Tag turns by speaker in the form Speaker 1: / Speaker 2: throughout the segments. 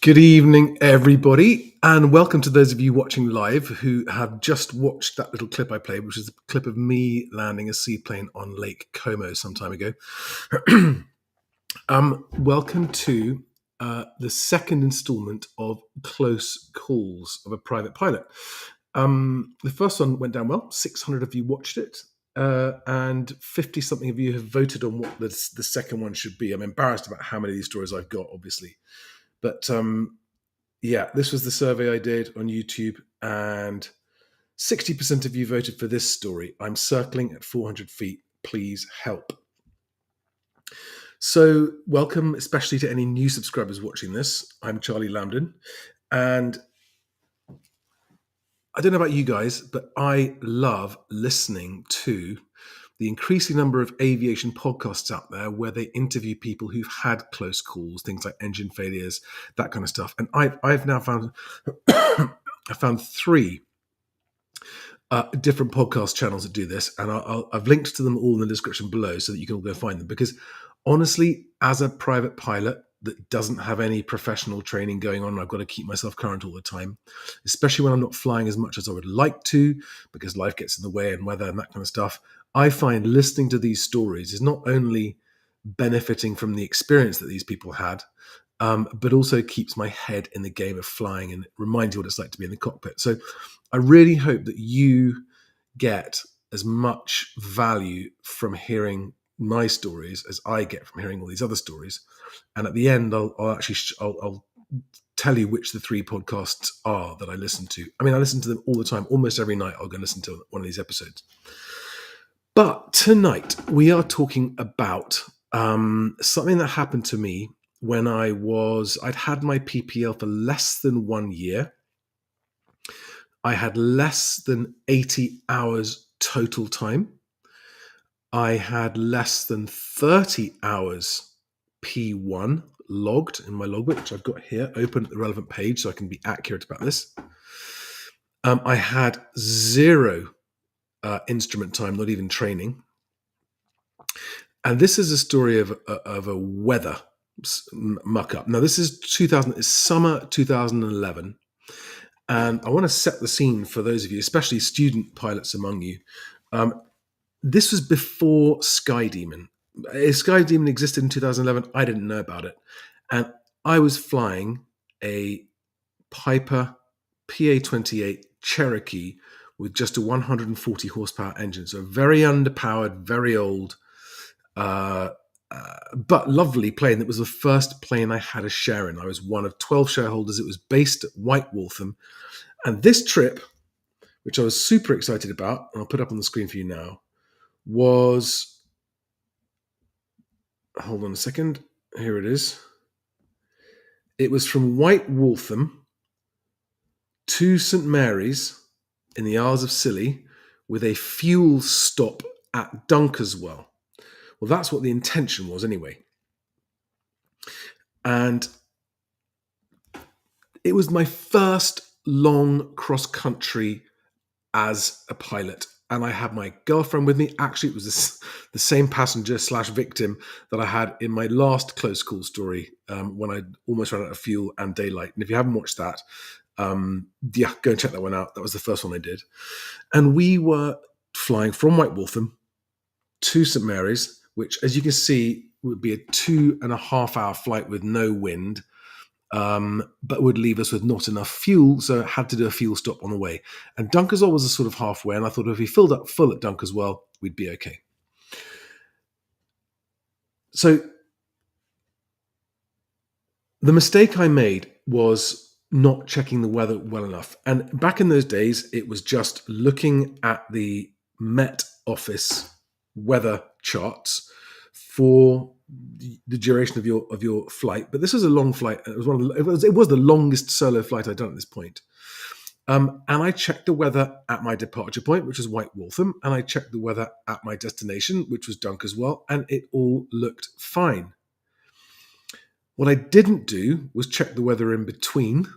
Speaker 1: Good evening, everybody, and welcome to those of you watching live who have just watched that little clip I played, which is a clip of me landing a seaplane on Lake Como some time ago. Welcome to the second installment of Close Calls of a Private Pilot. The first one went down well. 600 of you watched it, and 50-something of you have voted on what the second one should be. I'm embarrassed about how many of these stories I've got, obviously. But yeah, this was the survey I did on YouTube, and 60% of you voted for this story. I'm circling at 400 feet. Please help. So welcome, especially to any new subscribers watching this. I'm Charlie Lambden, and I don't know about you guys, but I love listening to the increasing number of aviation podcasts out there where they interview people who've had close calls, things like engine failures, that kind of stuff. And I've now found I found three different podcast channels that do this, and I've linked to them all in the description below so that you can all go find them. Because honestly, as a private pilot that doesn't have any professional training going on, I've got to keep myself current all the time, especially when I'm not flying as much as I would like to because life gets in the way and weather and that kind of stuff. I find listening to these stories is not only benefiting from the experience that these people had, but also keeps my head in the game of flying and reminds you what it's like to be in the cockpit. So I really hope that you get as much value from hearing my stories as I get from hearing all these other stories. And at the end, I'll tell you which the three podcasts are that I listen to. I mean, I listen to them all the time. Almost every night I'll go listen to one of these episodes. But tonight we are talking about something that happened to me when I'd had my PPL for less than 1 year. I had less than 80 hours total time. I had less than 30 hours P1 logged in my logbook, which I've got here open at the relevant page so I can be accurate about this. I had zero instrument time, not even training. And this is a story of a weather muck up. Now, this is summer 2011. And I want to set the scene for those of you, especially student pilots among you. This was before Sky Demon. If Sky Demon existed in 2011, I didn't know about it. And I was flying a Piper PA-28 Cherokee with just a 140 horsepower engine. So very underpowered, very old, but lovely plane. That was the first plane I had a share in. I was one of 12 shareholders. It was based at White Waltham. And this trip, which I was super excited about, and I'll put up on the screen for you now, was, hold on a second, here it is. It was from White Waltham to St Mary's in the Isles of Scilly with a fuel stop at Dunkerswell. Well, that's what the intention was anyway. And it was my first long cross-country as a pilot. And I had my girlfriend with me. Actually, it was the same passenger / victim that I had in my last close call story when I almost ran out of fuel and daylight. And if you haven't watched that, go and check that one out. That was the first one I did. And we were flying from White Waltham to St Mary's, which, as you can see, would be a 2.5 hour flight with no wind, but would leave us with not enough fuel, so I had to do a fuel stop on the way. And Dunkerswell was a sort of halfway, and I thought if we filled up full at Dunkerswell, we'd be okay. So the mistake I made was not checking the weather well enough. And back in those days, it was just looking at the Met Office weather charts for the duration of your flight. But this was a long flight. It was the longest solo flight I'd done at this point. And I checked the weather at my departure point, which was White Waltham, and I checked the weather at my destination, which was Dunkerswell, and it all looked fine. What I didn't do was check the weather in between,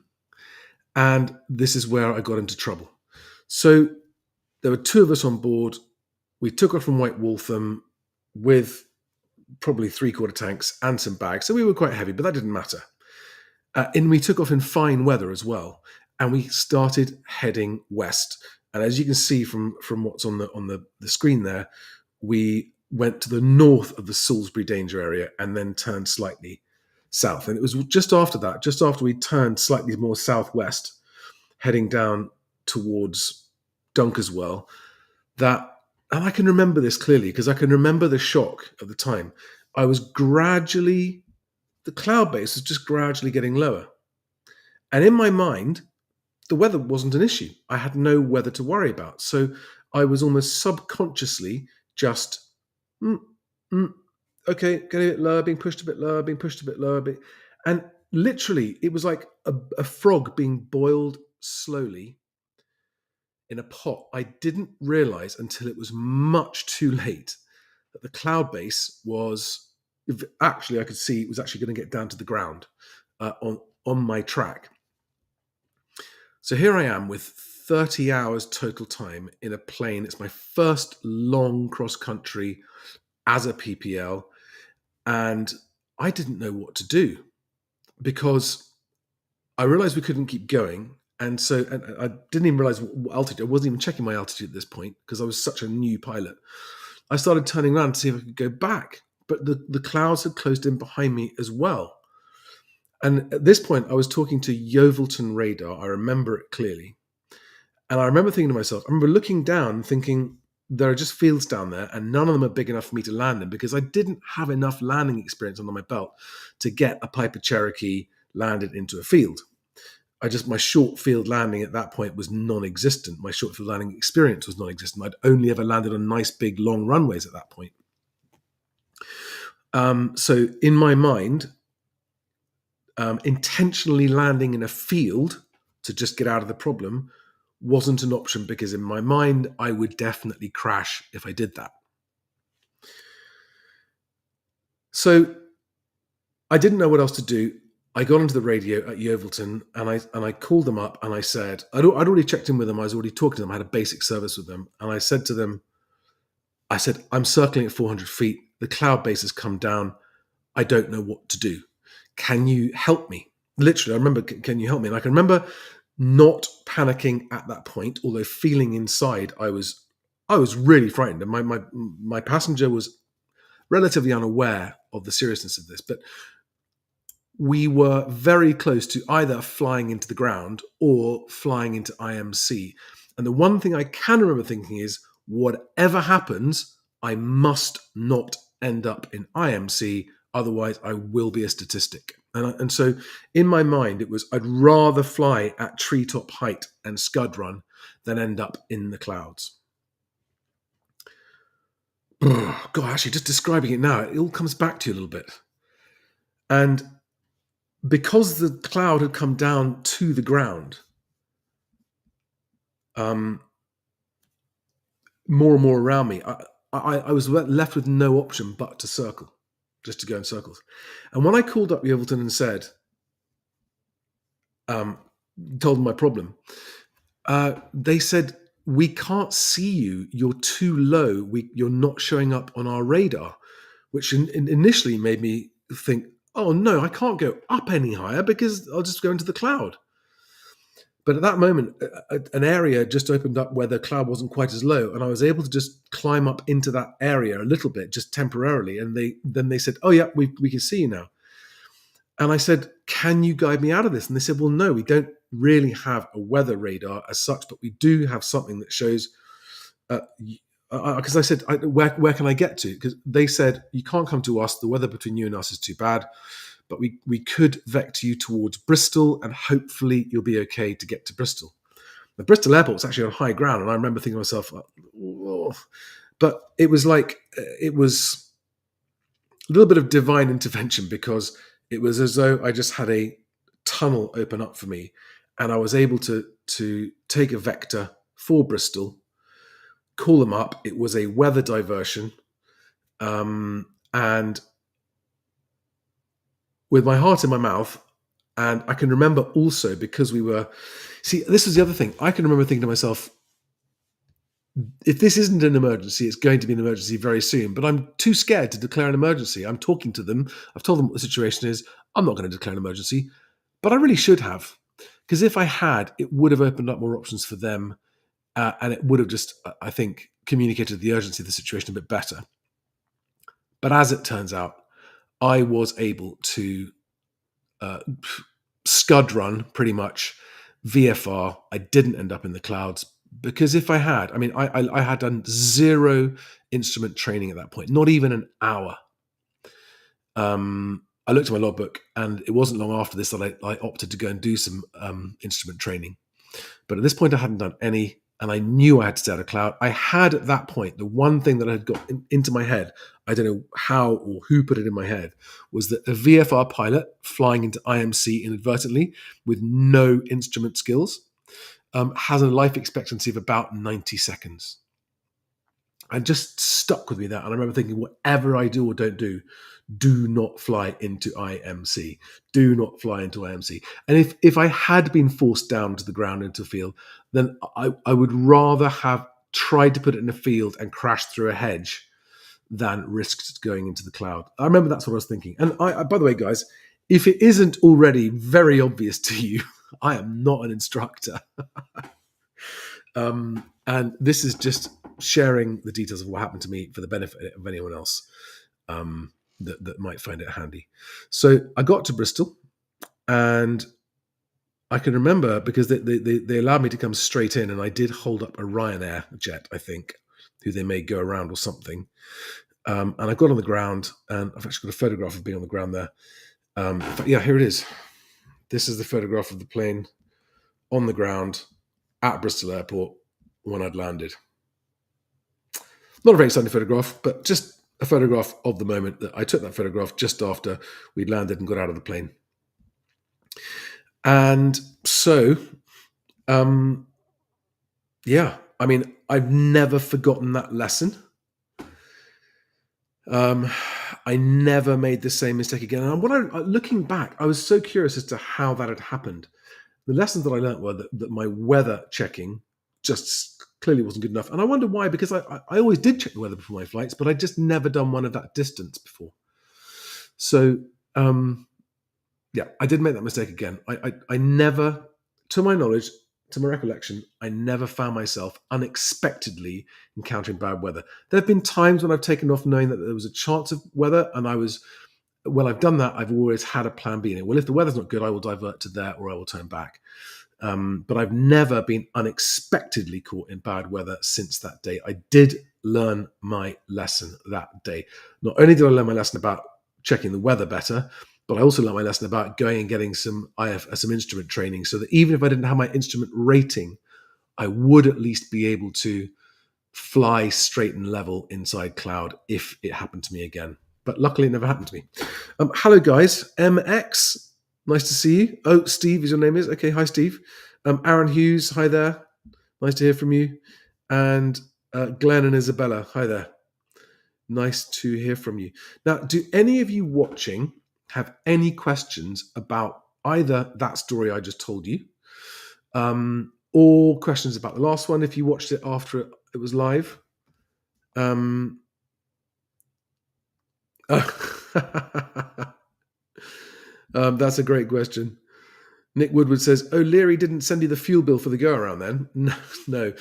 Speaker 1: and this is where I got into trouble. So there were two of us on board. We took off from White Waltham with probably 3/4 tanks and some bags. So we were quite heavy, but that didn't matter. And we took off in fine weather as well, and we started heading west. And as you can see from what's on the screen there, we went to the north of the Salisbury danger area and then turned slightly south. And it was just after that, just after we turned slightly more southwest, heading down towards Dunkerswell, that, and I can remember this clearly because I can remember the shock at the time. I was gradually, the cloud base was just gradually getting lower. And in my mind, the weather wasn't an issue. I had no weather to worry about. So I was almost subconsciously just, mm, mm, okay, getting a bit lower, being pushed a bit lower, being pushed a bit lower. And literally, it was like a frog being boiled slowly in a pot. I didn't realize until it was much too late that the cloud base was, actually, I could see it was actually going to get down to the ground on my track. So here I am with 30 hours total time in a plane. It's my first long cross country as a PPL. And I didn't know what to do because I realized we couldn't keep going. And so I didn't even realize what altitude. I wasn't even checking my altitude at this point because I was such a new pilot. I started turning around to see if I could go back, but the clouds had closed in behind me as well. And at this point, I was talking to Yeovilton radar. I remember it clearly. And I remember thinking to myself, I remember looking down and thinking, there are just fields down there and none of them are big enough for me to land in because I didn't have enough landing experience under my belt to get a Piper Cherokee landed into a field. My short field landing at that point was non-existent. My short field landing experience was non-existent. I'd only ever landed on nice, big, long runways at that point. So in my mind, intentionally landing in a field to just get out of the problem wasn't an option because in my mind, I would definitely crash if I did that. So I didn't know what else to do. I got onto the radio at Yeovilton and I called them up and I said, I'd already checked in with them. I was already talking to them. I had a basic service with them. And I said to them, I'm circling at 400 feet. The cloud base has come down. I don't know what to do. Can you help me? Literally, I remember, can you help me? And I can remember not panicking at that point, although feeling inside, I was really frightened. And my passenger was relatively unaware of the seriousness of this, but we were very close to either flying into the ground or flying into IMC. And the one thing I can remember thinking is, whatever happens, I must not end up in IMC, otherwise I will be a statistic. And so in my mind, it was, I'd rather fly at treetop height and scud run than end up in the clouds. God, actually, just describing it now, it all comes back to you a little bit. And because the cloud had come down to the ground, more and more around me, I was left with no option but to circle, just to go in circles. And when I called up Yeovilton and said, told them my problem, they said, we can't see you. You're too low. You're not showing up on our radar, which initially made me think, oh no, I can't go up any higher because I'll just go into the cloud. But at that moment, an area just opened up where the cloud wasn't quite as low, and I was able to just climb up into that area a little bit, just temporarily. And then they said, oh yeah, we can see you now. And I said, can you guide me out of this? And they said, well, no, we don't really have a weather radar as such, but we do have something that shows, because I said, where can I get to? Because they said, you can't come to us. The weather between you and us is too bad, but we could vector you towards Bristol and hopefully you'll be okay to get to Bristol. The Bristol airport was actually on high ground. And I remember thinking to myself, oh. But it was like, it was a little bit of divine intervention because it was as though I just had a tunnel open up for me and I was able to take a vector for Bristol, call them up. It was a weather diversion. And with my heart in my mouth, and I can remember also because this was the other thing. I can remember thinking to myself, if this isn't an emergency, it's going to be an emergency very soon. But I'm too scared to declare an emergency. I'm talking to them. I've told them what the situation is. I'm not going to declare an emergency. But I really should have, because if I had, it would have opened up more options for them, and it would have just, I think, communicated the urgency of the situation a bit better. But as it turns out, I was able to uh, scud run pretty much VFR. I didn't end up in the clouds, because if I had, I mean, I had done zero instrument training at that point, not even an hour. I looked at my logbook, and it wasn't long after this that I opted to go and do some instrument training. But at this point, I hadn't done any, and I knew I had to stay out of cloud. I had at that point, the one thing that I had got into my head, I don't know how or who put it in my head, was that a VFR pilot flying into IMC inadvertently with no instrument skills has a life expectancy of about 90 seconds. And just stuck with me that. And I remember thinking, whatever I do or don't do not fly into IMC. Do not fly into IMC. And if I had been forced down to the ground into a field, then I would rather have tried to put it in a field and crashed through a hedge than risked going into the cloud. I remember that's what I was thinking. And by the way, guys, if it isn't already very obvious to you, I am not an instructor. And this is just sharing the details of what happened to me for the benefit of anyone else that might find it handy. So I got to Bristol, and I can remember, because they allowed me to come straight in, and I did hold up a Ryanair jet, I think, who they made go around or something. And I got on the ground, and I've actually got a photograph of being on the ground there. In fact, yeah, here it is. This is the photograph of the plane on the ground at Bristol Airport when I'd landed. Not a very exciting photograph, but just a photograph of the moment that I took that photograph just after we'd landed and got out of the plane. And so, yeah, I mean, I've never forgotten that lesson. I never made the same mistake again. And looking back, I was so curious as to how that had happened. The lessons that I learned were that my weather checking just clearly wasn't good enough. And I wonder why, because I always did check the weather before my flights, but I'd just never done one of that distance before. So, yeah, I did make that mistake again. I never, to my knowledge, to my recollection, I never found myself unexpectedly encountering bad weather. There have been times when I've taken off knowing that there was a chance of weather, and when I've done that, I've always had a plan B in it. Well, if the weather's not good, I will divert to there, or I will turn back. But I've never been unexpectedly caught in bad weather since that day. I did learn my lesson that day. Not only did I learn my lesson about checking the weather better, but I also learned my lesson about going and getting some instrument training, so that even if I didn't have my instrument rating, I would at least be able to fly straight and level inside cloud if it happened to me again. But luckily it never happened to me. Hello, guys. MX, nice to see you. Oh, Steve is your name is? Okay, hi, Steve. Aaron Hughes, hi there. Nice to hear from you. And Glenn and Isabella, hi there. Nice to hear from you. Now, do any of you watching have any questions about either that story I just told you, or questions about the last one if you watched it after it was live? That's a great question. Nick Woodward says, O'Leary didn't send you the fuel bill for the go around then? No.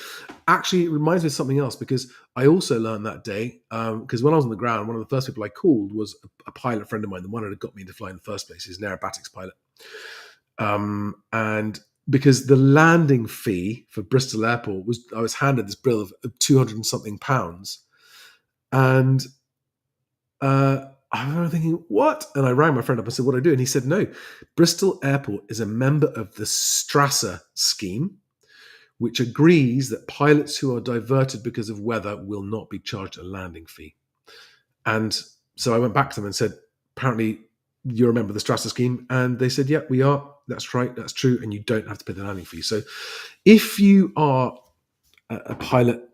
Speaker 1: Actually, it reminds me of something else, because I also learned that day, because when I was on the ground, one of the first people I called was a pilot friend of mine, the one that had got me into flying in the first place. He's an aerobatics pilot. And because the landing fee for Bristol Airport I was handed this bill of 200 and something pounds. And I remember thinking, what? And I rang my friend up and said, what do I do? And he said, no, Bristol Airport is a member of the Strasser scheme, which agrees that pilots who are diverted because of weather will not be charged a landing fee. And so I went back to them and said, apparently you're a member of the Strasser scheme. And they said, yeah, we are. That's right. That's true. And you don't have to pay the landing fee. So if you are a pilot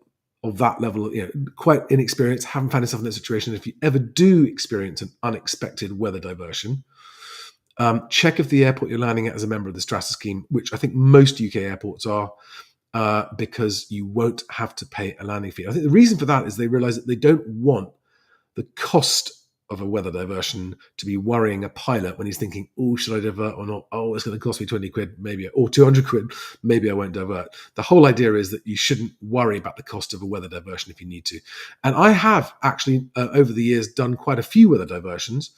Speaker 1: of that level, quite inexperienced, haven't found yourself in that situation, if you ever do experience an unexpected weather diversion, check if the airport you're landing at is a member of the Strasser scheme, which I think most UK airports are, because you won't have to pay a landing fee. I think the reason for that is they realise that they don't want the cost of a weather diversion to be worrying a pilot when he's thinking, oh, should I divert or not? Oh, it's going to cost me 20 quid, maybe, or 200 quid. Maybe I won't divert. The whole idea is that you shouldn't worry about the cost of a weather diversion if you need to. And I have actually, over the years, done quite a few weather diversions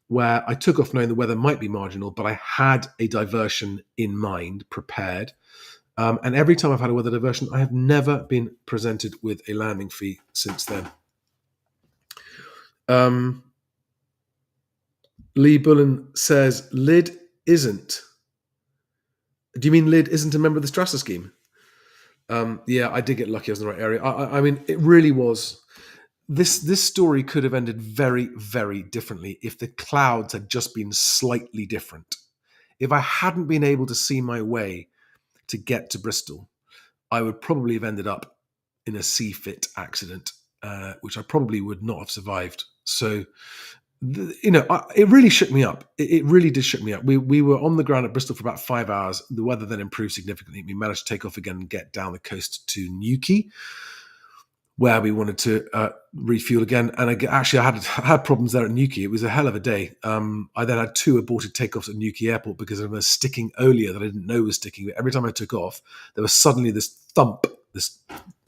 Speaker 1: where I took off knowing the weather might be marginal, but I had a diversion in mind, prepared. And every time I've had a weather diversion, I have never been presented with a landing fee since then. Lee Bullan says, Lid isn't. Do you mean Lid isn't a member of the Strasser scheme? Yeah, I did get lucky. I was in the right area. I mean, it really was. This story could have ended very, very differently if the clouds had just been slightly different. If I hadn't been able to see my way to get to Bristol, I would probably have ended up in a CFIT accident, which I probably would not have survived. So, it really shook me up. It really did shook me up. We were on the ground at Bristol for about 5 hours. The weather then improved significantly. We managed to take off again and get down the coast to Newquay, where we wanted to refuel again. And I had problems there at Newquay. It was a hell of a day. I then had 2 aborted takeoffs at Newquay Airport because of a sticking earlier that I didn't know was sticking. But every time I took off, there was suddenly this thump,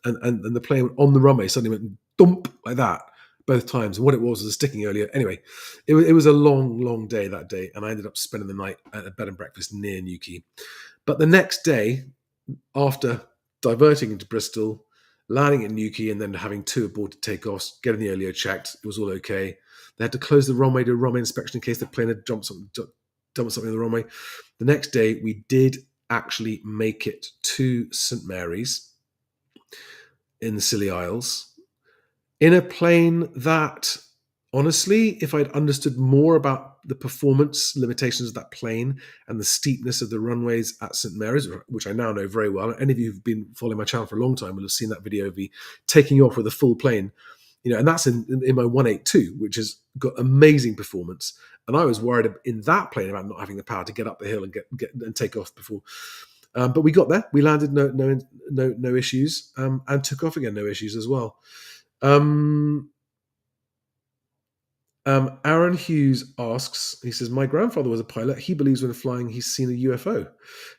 Speaker 1: and the plane on the runway suddenly went thump like that both times. And what it was a sticking earlier. Anyway, it was a long, long day that day, and I ended up spending the night at a bed and breakfast near Newquay. But the next day, after diverting into Bristol, landing at Newquay, and then having 2 aborted takeoffs, getting the earlier checked, it was all okay. They had to close the runway, do a runway inspection in case the plane had dumped something on the runway. The next day, we did actually make it to St Mary's in the Scilly Isles in a plane that, honestly, if I'd understood more about the performance limitations of that plane and the steepness of the runways at St Mary's, which I now know very well, any of you who've been following my channel for a long time will have seen that video of me taking off with a full plane, and that's in my 182, which has got amazing performance. And I was worried in that plane about not having the power to get up the hill and get and take off before. But we got there. We landed no issues, and took off again, no issues as well. Aaron Hughes asks, he says, my grandfather was a pilot. He believes when flying, he's seen a UFO.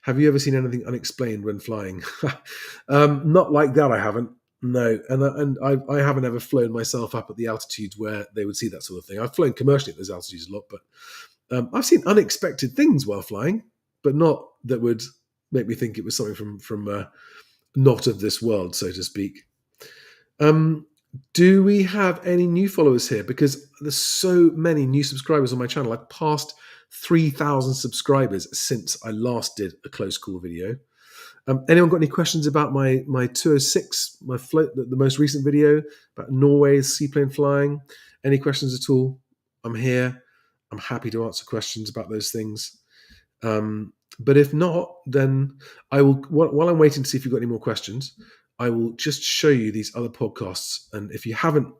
Speaker 1: Have you ever seen anything unexplained when flying? Not like that, I haven't. No. And I haven't ever flown myself up at the altitudes where they would see that sort of thing. I've flown commercially at those altitudes a lot, but I've seen unexpected things while flying, but not that would make me think it was something from not of this world, so to speak. Do we have any new followers here? Because there's so many new subscribers on my channel. I've passed 3,000 subscribers since I last did a close call video. Anyone got any questions about my 206, my float, the most recent video about Norway's seaplane flying? Any questions at all? I'm here. I'm happy to answer questions about those things. But if not, then I will, while I'm waiting to see if you've got any more questions, I will just show you these other podcasts. And if you haven't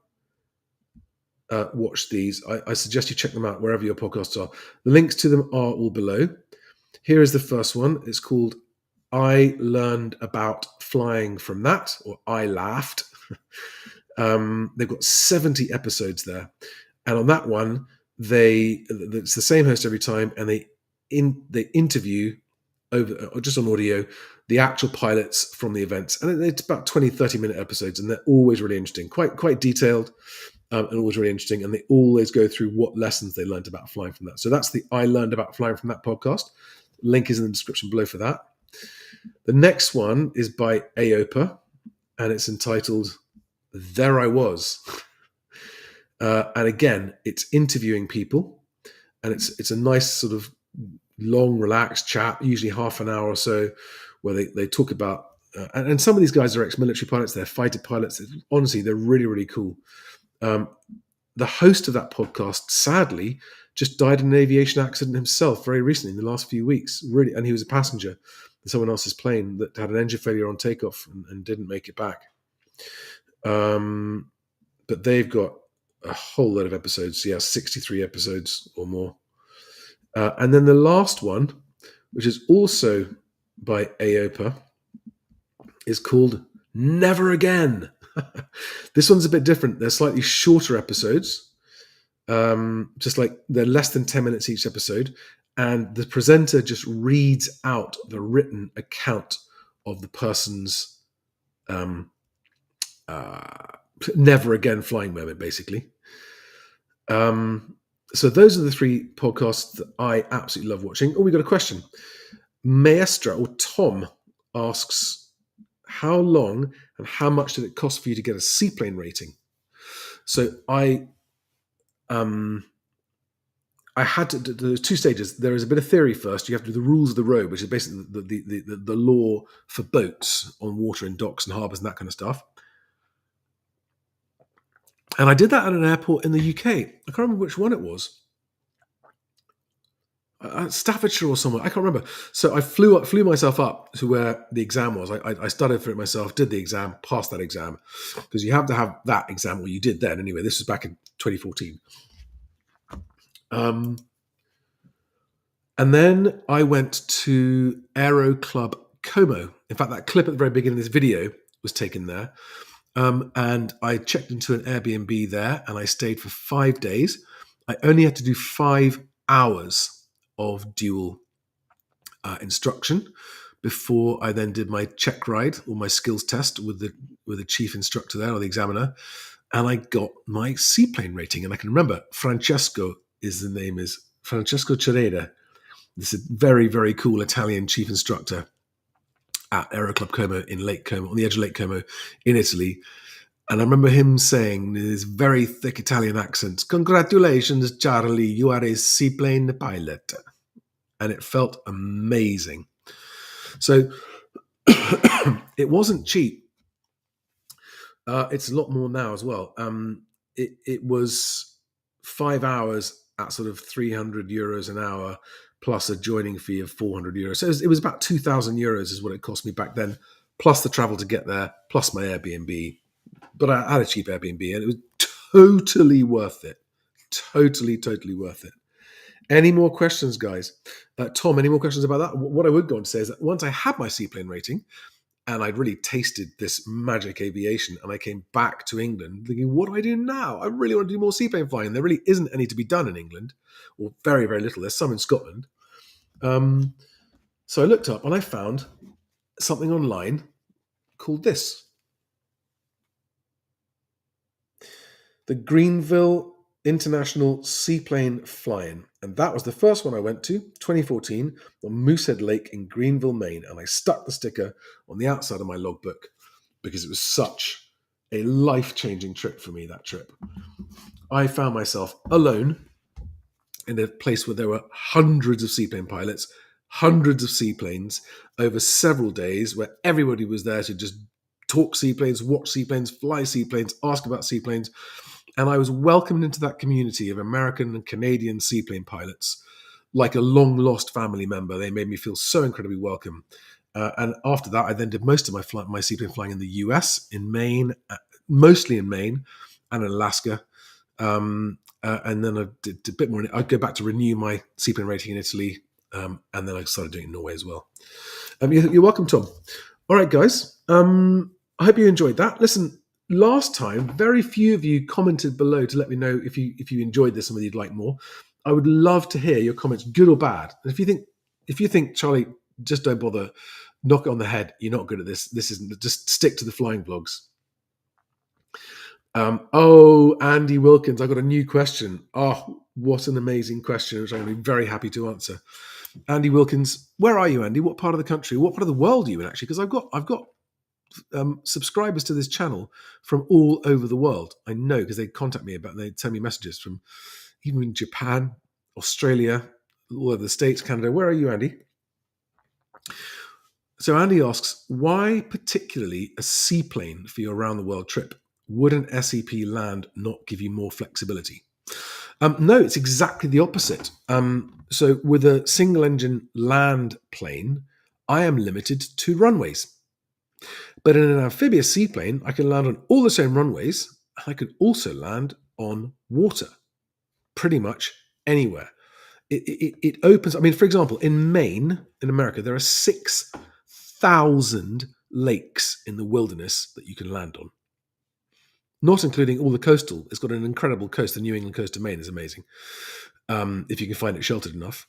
Speaker 1: watched these, I suggest you check them out wherever your podcasts are. The links to them are all below. Here is the first one. It's called I Learned About Flying From That, or I Laughed. They've got 70 episodes there. And on that one, it's the same host every time, and they interview over, or just on audio, the actual pilots from the events. And it's about 20, 30-minute episodes, and they're always really interesting, quite detailed, and always really interesting. And they always go through what lessons they learned about flying from that. So that's the I Learned About Flying From That podcast. Link is in the description below for that. The next one is by AOPA, and it's entitled There I Was. And again, it's interviewing people, and it's a nice sort of long, relaxed chat, usually half an hour or so, where they talk about, and some of these guys are ex-military pilots, they're fighter pilots. Honestly, they're really, really cool. The host of that podcast, sadly, just died in an aviation accident himself very recently, in the last few weeks. Really, and he was a passenger in someone else's plane that had an engine failure on takeoff and didn't make it back. But they've got a whole lot of episodes. 63 episodes or more. And then the last one, which is also by AOPA, is called Never Again. This one's a bit different. They're slightly shorter episodes. Just like they're less than 10 minutes each episode. And the presenter just reads out the written account of the person's never again flying moment, basically. So those are the 3 podcasts that I absolutely love watching. Oh, we got a question. Maestra or Tom asks, how long and how much did it cost for you to get a seaplane rating? So I had to. There's 2 stages. There is a bit of theory first. You have to do the rules of the road, which is basically the law for boats on water in docks and harbours and that kind of stuff. And I did that at an airport in the UK. I can't remember which one it was. Staffordshire or somewhere. I can't remember. So I flew myself up to where the exam was. I studied for it myself, did the exam, passed that exam, because you have to have that exam. Well, you did then anyway. This was back in 2014. And then I went to Aero Club Como. In fact, that clip at the very beginning of this video was taken there. And I checked into an Airbnb there and I stayed for 5 days. I only had to do 5 hours of dual instruction before I then did my check ride or my skills test with the chief instructor there, or the examiner, and I got my seaplane rating. And I can remember Francesco Cereda. This is a very, very cool Italian chief instructor at Aero Club Como in Lake Como, on the edge of Lake Como in Italy. And I remember him saying in his very thick Italian accent, "Congratulations, Charlie, you are a seaplane pilot." And it felt amazing. So it wasn't cheap. It's a lot more now as well. It was 5 hours at sort of €300 an hour plus a joining fee of €400. So it was about €2,000 is what it cost me back then, plus the travel to get there, plus my Airbnb. But I had a cheap Airbnb and it was totally worth it. Totally, totally worth it. Any more questions, guys? Tom, any more questions about that? What I would go on to say is that once I had my seaplane rating and I'd really tasted this magic aviation and I came back to England thinking, what do I do now? I really want to do more seaplane flying. There really isn't any to be done in England, or very, very little. There's some in Scotland. So I looked up and I found something online called this. The Greenville International Seaplane Fly-In. And that was the first one I went to, 2014, on Moosehead Lake in Greenville, Maine. And I stuck the sticker on the outside of my logbook because it was such a life-changing trip for me, that trip. I found myself alone in a place where there were hundreds of seaplane pilots, hundreds of seaplanes over several days, where everybody was there to just talk seaplanes, watch seaplanes, fly seaplanes, ask about seaplanes. And I was welcomed into that community of American and Canadian seaplane pilots like a long-lost family member. They made me feel so incredibly welcome. And after that, I then did most of my seaplane flying in the US, in Maine, mostly in Maine, and in Alaska. And then I did a bit more. I'd go back to renew my seaplane rating in Italy, and then I started doing it in Norway as well. You're welcome, Tom. All right, guys. I hope you enjoyed that. Listen, last time, very few of you commented below to let me know if you enjoyed this and whether you'd like more. I would love to hear your comments, good or bad. And if you think, Charlie, just don't bother, knock it on the head. You're not good at this. This isn't. Just stick to the flying vlogs. Andy Wilkins, I got a new question. Oh, what an amazing question, which I'm going to be very happy to answer. Andy Wilkins, where are you, Andy? What part of the country? What part of the world are you in, actually? Because I've got subscribers to this channel from all over the world. I know, because they contact me they send me messages from even Japan, Australia, all over the States, Canada. Where are you, Andy? So Andy asks, why particularly a seaplane for your around the world trip? Would an SEP land not give you more flexibility? No, it's exactly the opposite. So with a single engine land plane, I am limited to runways. But in an amphibious seaplane, I can land on all the same runways. I can also land on water, pretty much anywhere. It opens, for example, in Maine, in America, there are 6,000 lakes in the wilderness that you can land on. not including all the coastal. It's got an incredible coast. The New England coast of Maine is amazing, if you can find it sheltered enough.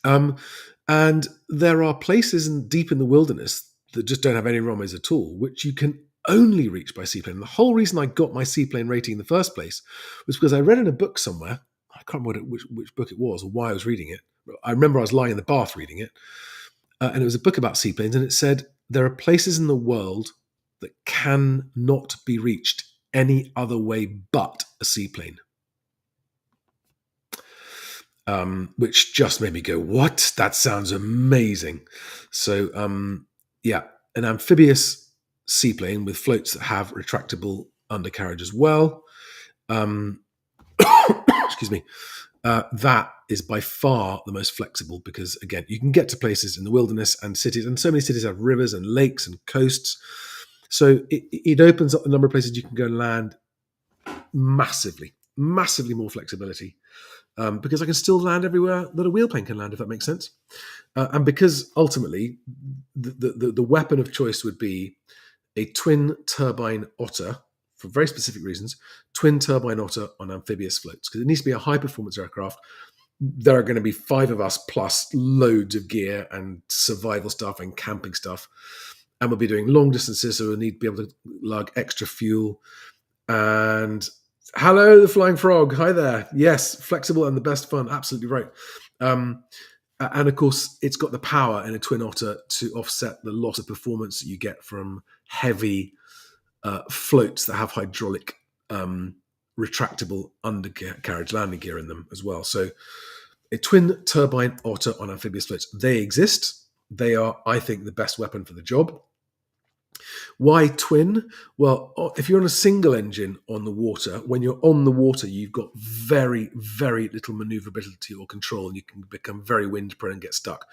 Speaker 1: And there are places deep in the wilderness that just don't have any runways at all, which you can only reach by seaplane. And the whole reason I got my seaplane rating in the first place was because I read in a book somewhere, I can't remember which book it was or why I was reading it. I remember I was lying in the bath reading it, and it was a book about seaplanes, and it said there are places in the world that cannot be reached any other way but a seaplane. Which just made me go, what? That sounds amazing. So, yeah, an amphibious seaplane with floats that have retractable undercarriage as well. Excuse me. That is by far the most flexible because, again, you can get to places in the wilderness and cities, and so many cities have rivers and lakes and coasts. So it opens up the number of places you can go and land massively more flexibility. Because I can still land everywhere that a wheelplane can land, if that makes sense. And because ultimately the weapon of choice would be a twin turbine otter, for very specific reasons, twin turbine otter on amphibious floats, because it needs to be a high performance aircraft. There are going to be 5 of us plus loads of gear and survival stuff and camping stuff. And we'll be doing long distances, so we'll need to be able to lug extra fuel. And hello, the Flying Frog. Hi there. Yes, flexible and the best fun. Absolutely right. And of course, it's got the power in a twin otter to offset the loss of performance that you get from heavy floats that have hydraulic retractable undercarriage landing gear in them as well. So a twin turbine otter on amphibious floats, they exist. They are, I think, the best weapon for the job. Why twin? Well, if you're on a single engine on the water, when you're on the water, you've got very, very little maneuverability or control, and you can become very wind prone and get stuck.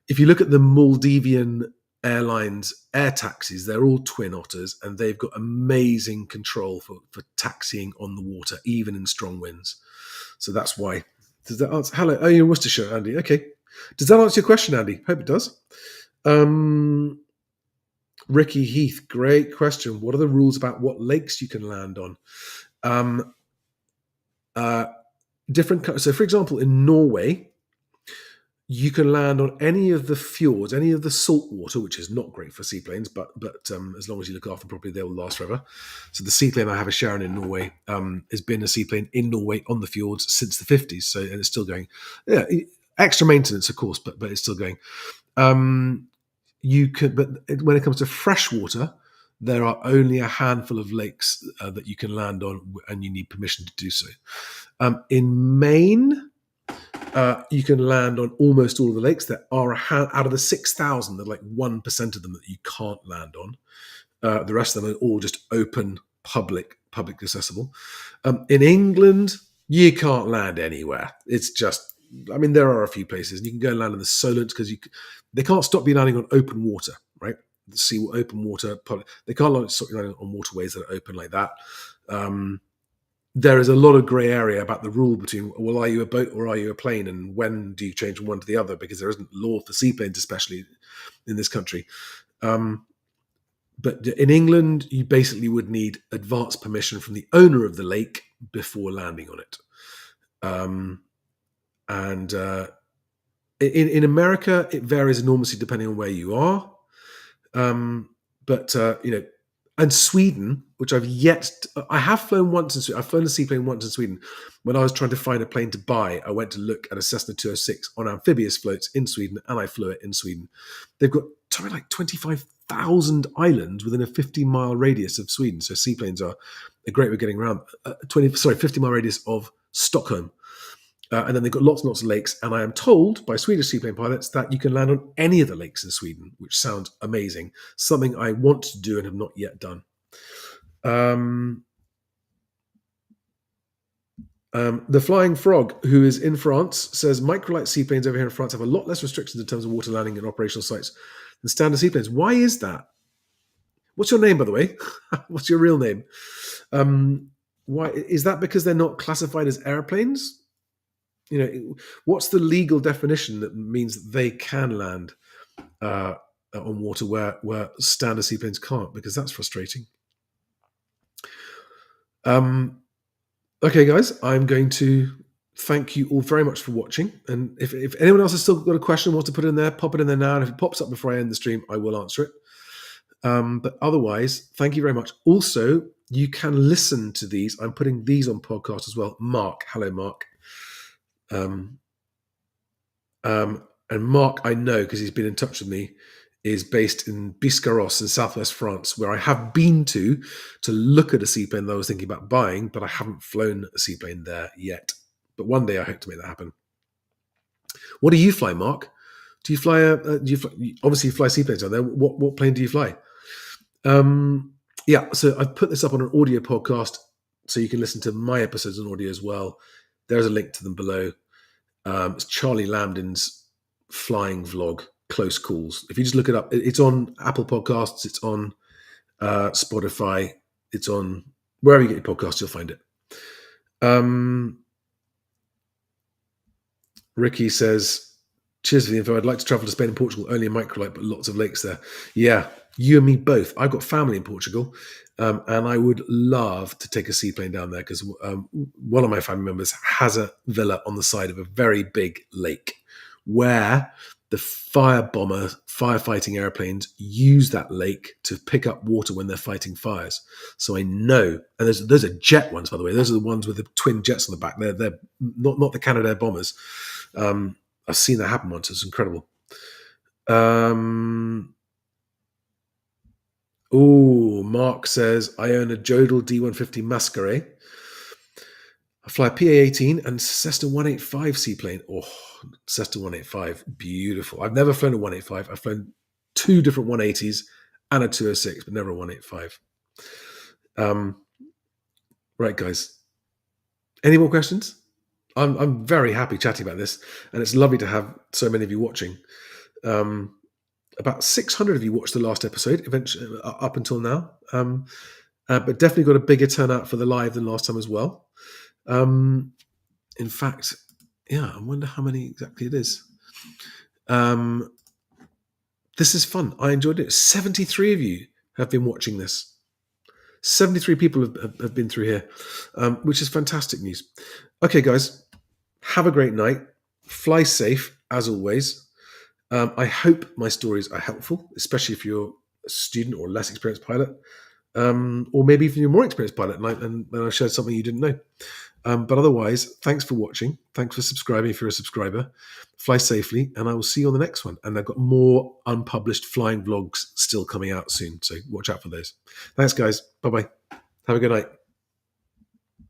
Speaker 1: If you look at the Maldivian Airlines air taxis, they're all twin otters, and they've got amazing control for taxiing on the water, even in strong winds. So that's why. Does that answer? Hello, oh, you're in Worcestershire, Andy. Okay. Does that answer your question, Andy? Hope it does. Ricky Heath, great question. What are the rules about what lakes you can land on? Different. So, for example, in Norway, you can land on any of the fjords, any of the salt water, which is not great for seaplanes, but as long as you look after them properly, they will last forever. So the seaplane I have a Sharon in Norway has been a seaplane in Norway on the fjords since the 50s. So, and it's still going. Yeah, extra maintenance, of course, but it's still going. You could, but when it comes to freshwater, there are only a handful of lakes that you can land on, and you need permission to do so. In Maine, you can land on almost all of the lakes. There are out of the 6,000, there's like 1% of them that you can't land on. The rest of them are all just open, public accessible. In England, you can't land anywhere. It's just, I mean, there are a few places, and you can go and land in the Solent because they can't stop you landing on open water, right? The sea, open water. They can't stop you landing on waterways that are open like that. There is a lot of grey area about the rule between, well, are you a boat or are you a plane, and when do you change from one to the other? Because there isn't law for seaplanes, especially in this country. But in England, you basically would need advance permission from the owner of the lake before landing on it. In America, it varies enormously depending on where you are. And Sweden, which I have flown once in Sweden. I've flown a seaplane once in Sweden. When I was trying to find a plane to buy, I went to look at a Cessna 206 on amphibious floats in Sweden, and I flew it in Sweden. They've got something like 25,000 islands within a 50-mile radius of Sweden. So seaplanes are a great way of getting around. 50-mile radius of Stockholm. And then they've got lots and lots of lakes. And I am told by Swedish seaplane pilots that you can land on any of the lakes in Sweden, which sounds amazing. Something I want to do and have not yet done. The Flying Frog, who is in France, says microlight seaplanes over here in France have a lot less restrictions in terms of water landing and operational sites than standard seaplanes. Why is that? What's your name, by the way? What's your real name? Why is that? Because they're not classified as airplanes? You know, what's the legal definition that means that they can land on water where standard seaplanes can't? Because that's frustrating. Okay, guys, I'm going to thank you all very much for watching. And if anyone else has still got a question, wants to put it in there, pop it in there now. And if it pops up before I end the stream, I will answer it. But otherwise, thank you very much. Also, you can listen to these. I'm putting these on podcast as well. Mark, hello, Mark. And Mark, I know because he's been in touch with me, is based in Biscarrosse in southwest France, where I have been to look at a seaplane that I was thinking about buying, but I haven't flown a seaplane there yet. But one day I hope to make that happen. What do you fly, Mark? Do you fly obviously you fly seaplanes out there. What plane do you fly? Yeah, so I've put this up on an audio podcast, so you can listen to my episodes on audio as well. There's a link to them below. It's Charlie Lambden's flying vlog, Close Calls. If you just look it up, it's on Apple Podcasts, it's on Spotify, it's on wherever you get your podcasts, you'll find it. Ricky says, cheers for the info. I'd like to travel to Spain and Portugal, only a microlight, but lots of lakes there. Yeah, you and me both. I've got family in Portugal, and I would love to take a seaplane down there because one of my family members has a villa on the side of a very big lake where the firefighting airplanes use that lake to pick up water when they're fighting fires. So I know, and those are jet ones, by the way. Those are the ones with the twin jets on the back. They're not the Canadair bombers. I've seen that happen once. It's incredible. Mark says, I own a Jodel D150 Masquerade. I fly a PA-18 and Cessna 185 seaplane. Oh, Cessna 185, beautiful. I've never flown a 185. I've flown 2 different 180s and a 206, but never a 185. Right, guys. Any more questions? I'm very happy chatting about this, and it's lovely to have so many of you watching. About 600 of you watched the last episode, eventually up until now, but definitely got a bigger turnout for the live than last time as well. In fact, yeah, I wonder how many exactly it is. This is fun. I enjoyed it. 73 of you have been watching this. 73 people have been through here, which is fantastic news. Okay, guys, have a great night. Fly safe, as always. I hope my stories are helpful, especially if you're a student or less experienced pilot, or maybe if you're a more experienced pilot and I shared something you didn't know. But otherwise, thanks for watching. Thanks for subscribing if you're a subscriber. Fly safely, and I will see you on the next one. And I've got more unpublished flying vlogs still coming out soon, so watch out for those. Thanks, guys. Bye-bye. Have a good night.